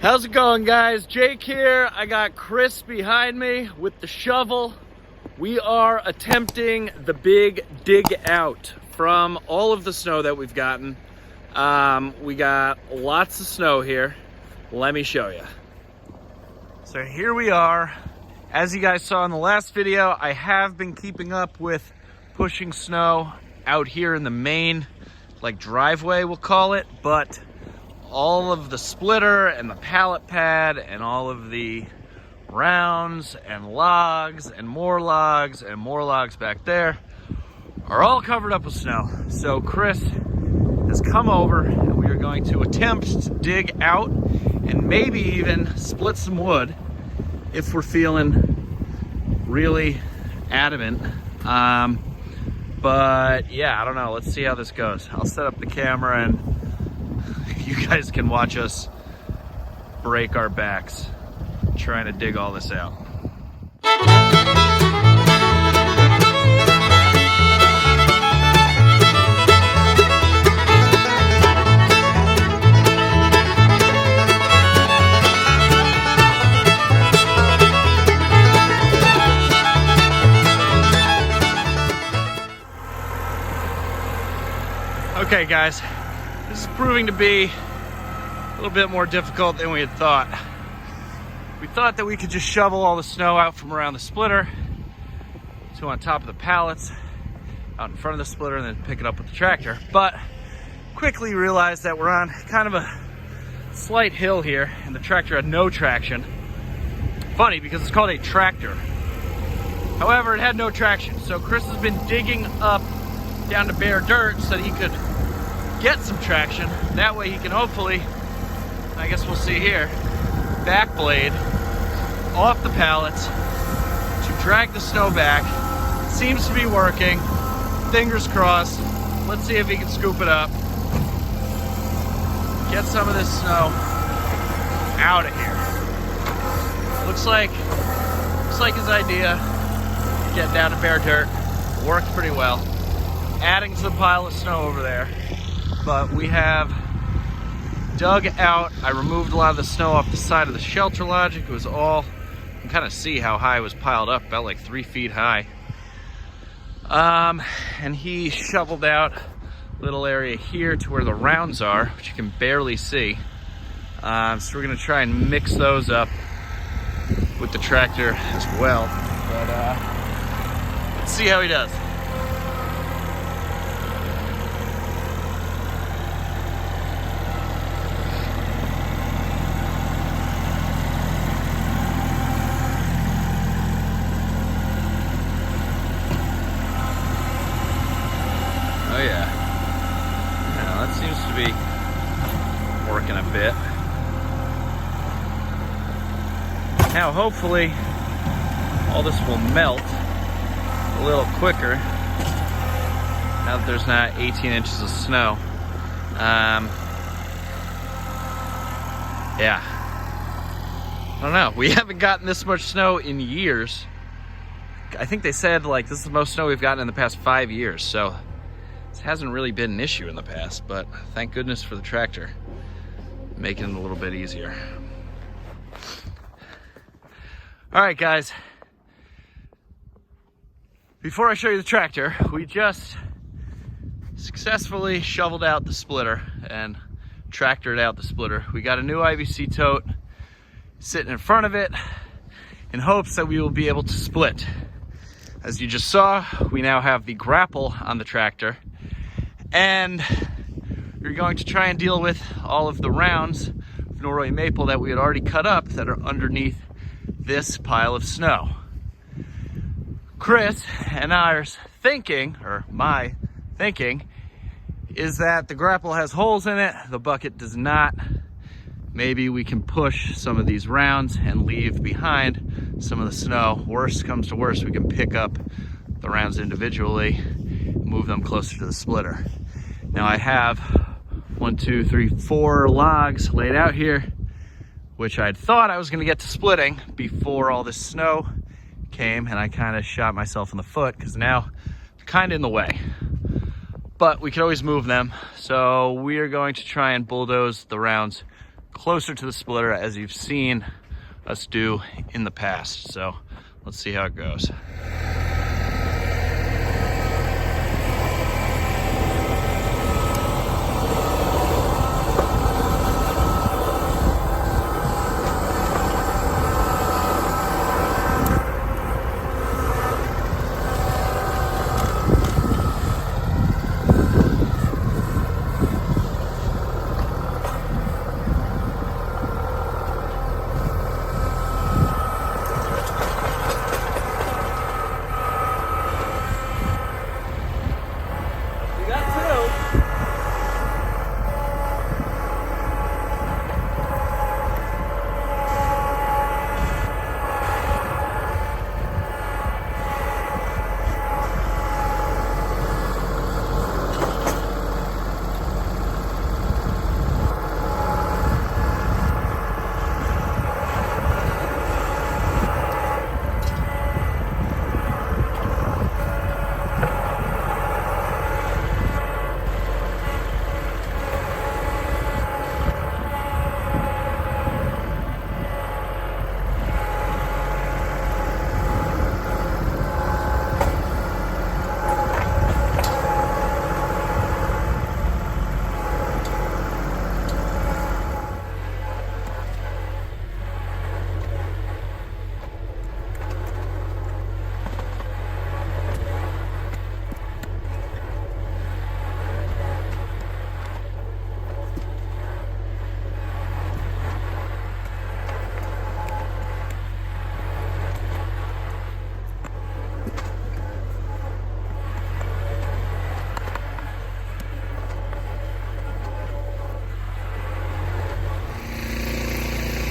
How's it going, guys? Jake here. I got Chris behind me with the shovel. We are attempting the big dig out from all of the snow that we've gotten. We got lots of snow here. Let me show you. So here we are. As you guys saw in the last video, I have been keeping up with pushing snow out here in the main, like driveway we'll call it, but all of the splitter and the pallet pad and all of the rounds and logs and more logs and more logs back there are all covered up with snow. So Chris has come over and we are going to attempt to dig out and maybe even split some wood if we're feeling really adamant. But yeah, I don't know. Let's see how this goes. I'll set up the camera and you guys can watch us break our backs trying to dig all this out. Okay guys, this is proving to be a little bit more difficult than we had thought. We thought that we could just shovel all the snow out from around the splitter to on top of the pallets, out in front of the splitter, and then pick it up with the tractor. But quickly realized that we're on kind of a slight hill here and the tractor had no traction. Funny because it's called a tractor. However, it had no traction. So Chris has been digging up down to bare dirt so that he could get some traction. That way he can hopefully, I guess we'll see here, back blade off the pallets to drag the snow back. It seems to be working. Fingers crossed. Let's see if he can scoop it up. Get some of this snow out of here. Looks like his idea, getting down to bare dirt, worked pretty well. Adding to the pile of snow over there. But we have dug out. I removed a lot of the snow off the side of the shelter lodge. It was all, you can kind of see how high it was piled up, about like 3 feet high. And he shoveled out a little area here to where the rounds are, which you can barely see. So we're gonna try and mix those up with the tractor as well. But let's see how he does. Oh yeah, that seems to be working a bit. Now hopefully all this will melt a little quicker now that there's not 18 inches of snow. Yeah, I don't know. We haven't gotten this much snow in years. I think they said like this is the most snow we've gotten in the past 5 years, so this hasn't really been an issue in the past, but thank goodness for the tractor, making it a little bit easier. All right, guys. Before I show you the tractor, we just successfully shoveled out the splitter and tractored out the splitter. We got a new IBC tote sitting in front of it in hopes that we will be able to split. As you just saw, we now have the Grapple on the tractor. And we're going to try and deal with all of the rounds of Norway Maple that we had already cut up that are underneath this pile of snow. Chris and I's thinking, or my thinking, is that the Grapple has holes in it, the bucket does not. Maybe we can push some of these rounds and leave behind some of the snow. Worst comes to worst, we can pick up the rounds individually, move them closer to the splitter. Now I have 1, 2, 3, 4 logs laid out here, which I'd thought I was gonna get to splitting before all this snow came, and I kind of shot myself in the foot because now they're kind of in the way. But we could always move them. So we are going to try and bulldoze the rounds closer to the splitter as you've seen us do in the past. So let's see how it goes.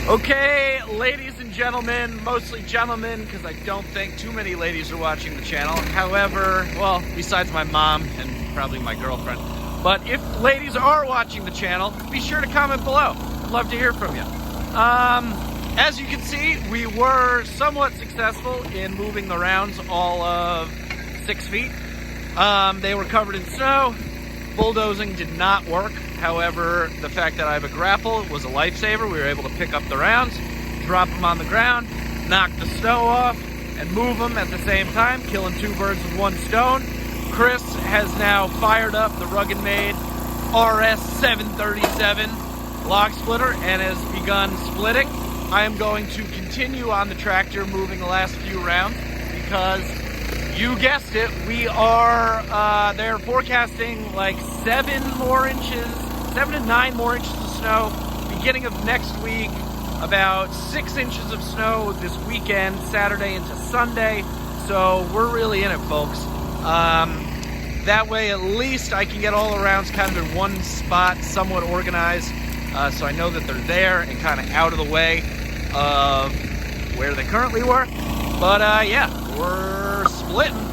Okay, ladies and gentlemen, mostly gentlemen, because I don't think too many ladies are watching the channel. However, well, besides my mom and probably my girlfriend. But if ladies are watching the channel, be sure to comment below. I'd love to hear from you. As you can see, we were somewhat successful in moving the rounds all of 6 feet. They were covered in snow. Bulldozing did not work. However, the fact that I have a grapple was a lifesaver. We were able to pick up the rounds, drop them on the ground, knock the snow off, and move them at the same time, killing 2 birds with 1 stone. Chris has now fired up the RuggedMade RS-737 Log Splitter and has begun splitting. I am going to continue on the tractor moving the last few rounds because you guessed it, they're forecasting like 7 to 9 more inches of snow beginning of next week, about 6 inches of snow this weekend, Saturday into Sunday. So we're really in it, folks. That way at least I can get all the rounds kind of in one spot, somewhat organized, so I know that they're there and kind of out of the way of where they currently were. But yeah, we're splitting.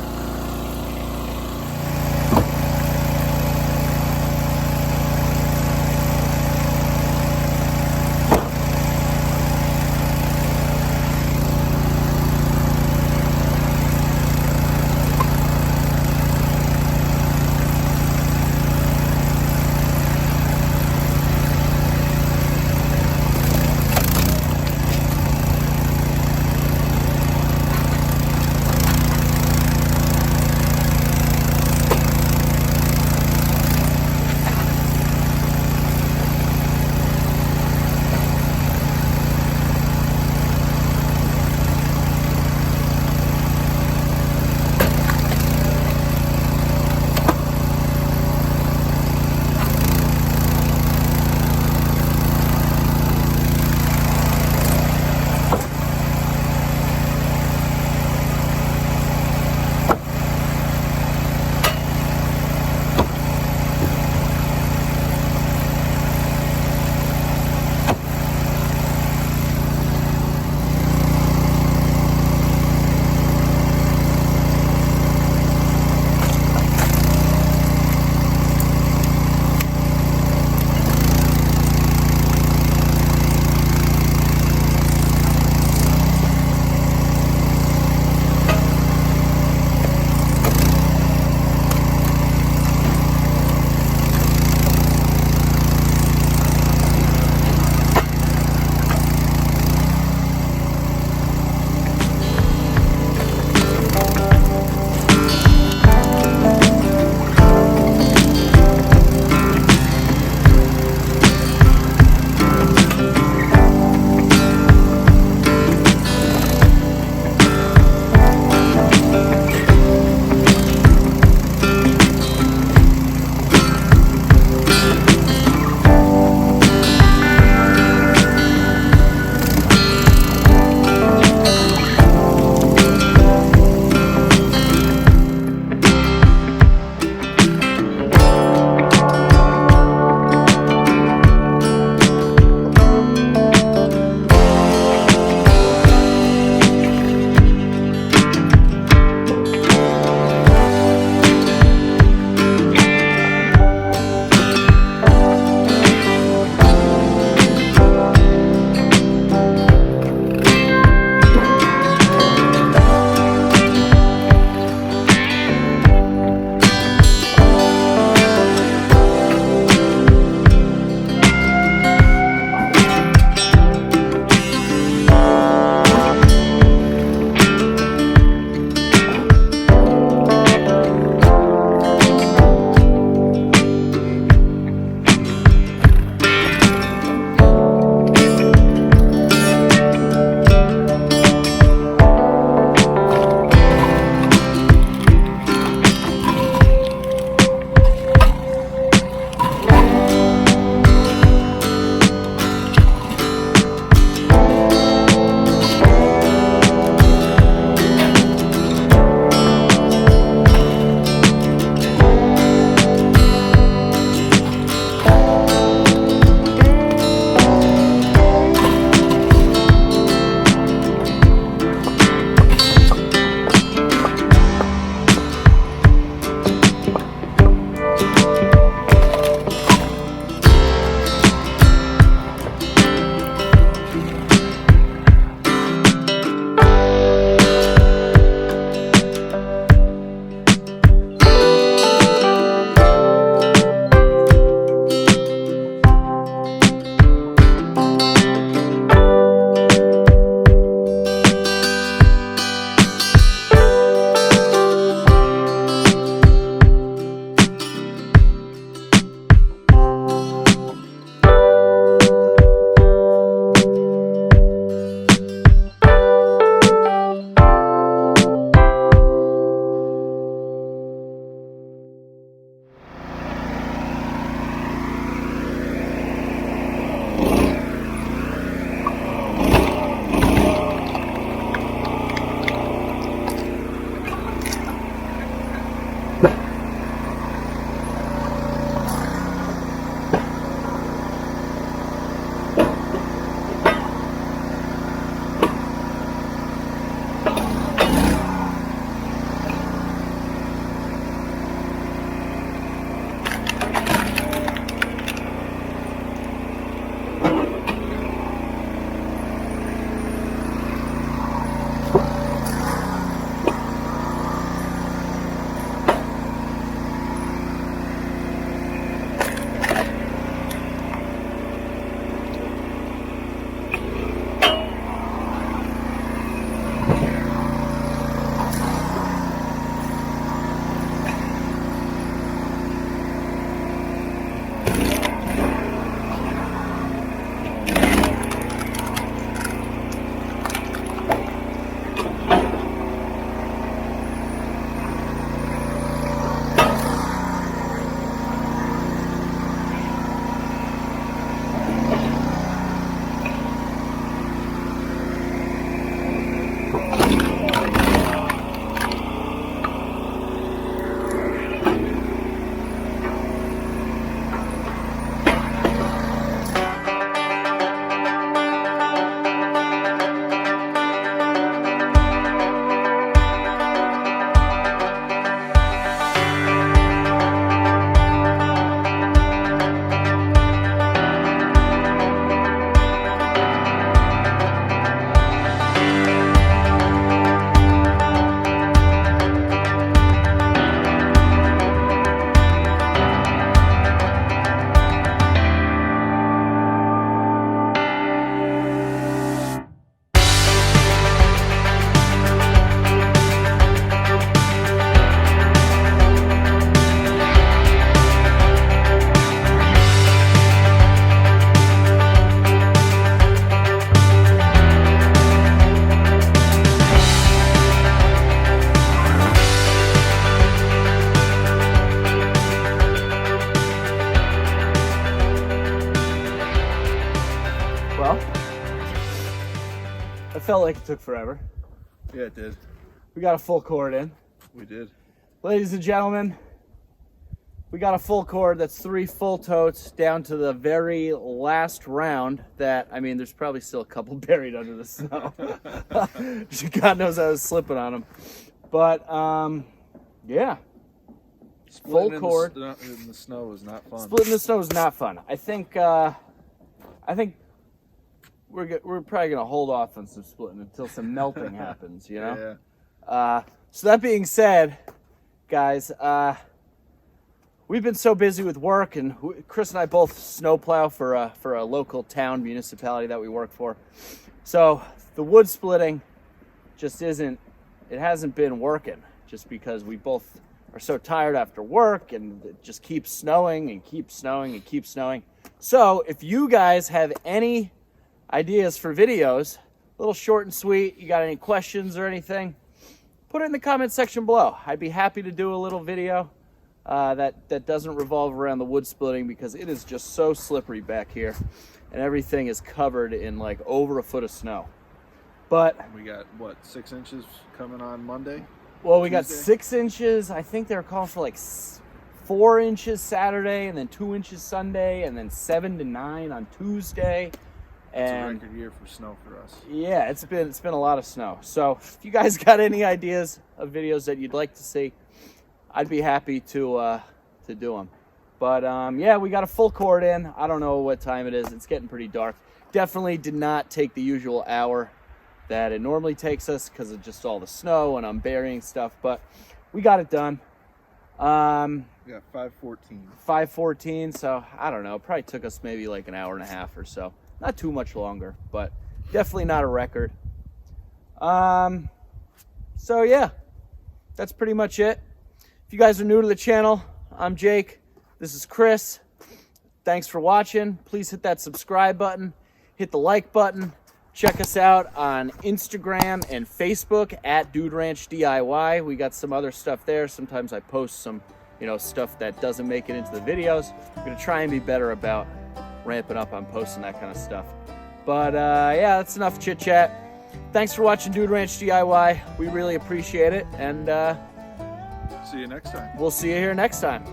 It felt like it took forever. Yeah, it did. We got a full cord in. We did. Ladies and gentlemen, we got a full cord. That's 3 full totes down to the very last round that, I mean, there's probably still a couple buried under the snow. God knows I was slipping on them. But, yeah. Full cord. In the snow was not fun. Splitting the snow is not fun. I think we're probably gonna hold off on some splitting until some melting happens. You know. Yeah. So that being said, guys, we've been so busy with work, and Chris and I both snowplow for a local town municipality that we work for. So the wood splitting just isn't. It hasn't been working just because we both are so tired after work, and it just keeps snowing and keeps snowing and keeps snowing. So if you guys have any ideas for videos, a little short and sweet, you got any questions or anything, put it in the comment section below. I'd be happy to do a little video that doesn't revolve around the wood splitting, because it is just so slippery back here and everything is covered in like over a foot of snow. But we got what, 6 inches coming on Monday? Well, we got 6 inches. I think they're calling for like 4 inches Saturday, and then 2 inches Sunday, and then 7 to 9 on Tuesday. And it's a record year for snow for us. Yeah, it's been a lot of snow. So if you guys got any ideas of videos that you'd like to see, I'd be happy to do them. But yeah, we got a full cord in. I don't know what time it is. It's getting pretty dark. Definitely did not take the usual hour that it normally takes us because of just all the snow and I'm burying stuff, but we got it done. Yeah, 5:14. 5:14, so I don't know. It probably took us maybe like an hour and a half or so. Not too much longer, but definitely not a record. So yeah, that's pretty much it. If you guys are new to the channel, I'm Jake. This is Chris. Thanks for watching. Please hit that subscribe button. Hit the like button. Check us out on Instagram and Facebook at Dude Ranch DIY. We got some other stuff there. Sometimes I post some, stuff that doesn't make it into the videos. I'm gonna try and be better about ramping up on posting that kind of stuff. But yeah, that's enough chit chat. Thanks for watching Dude Ranch DIY. We really appreciate it, and see you next time. We'll see you here next time.